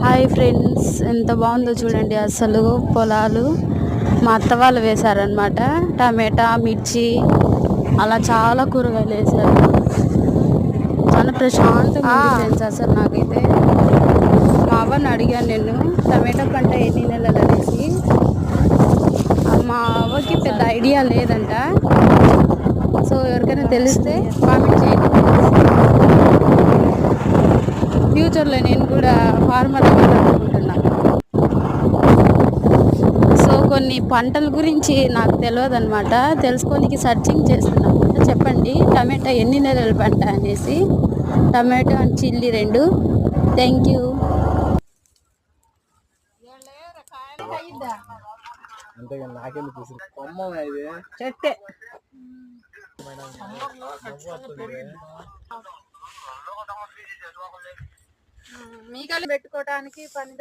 Hi friends, ఎంత బాగుందో చూడండి. అసలు పొలాలు మా అత్త వాళ్ళు వేశారనమాట. టమాటా, మిర్చి, అలా చాలా కూరగాయలు వేశారు. చాలా ప్రశాంతంగా ఉంది ఫ్రెండ్స్. అసలు నాకైతే మా అవ్వని అడిగాను నేను, టమాటా పంట ఎన్ని నెలలు అనేసి. మా అవ్వకి పెద్ద ఐడియా లేదంట. సో ఎవరికైనా తెలిస్తే కామెంట్ చేయండి. ఫ్యూచర్లో నేను కూడా ఫార్మర్ అవ్వాలనుకుంటున్నా. సో కొన్ని పంటల గురించి నాకు తెలియదు అనమాట. తెలుసుకోనికి సర్చింగ్ చేస్తున్నాను. చెప్పండి, టమాటా ఎన్ని నెలల పంట అనేసి. టమాటో అండ్ చిల్లీ రెండు. Thank you. చెట్టే మీకలు పెట్టుకోవడానికి పని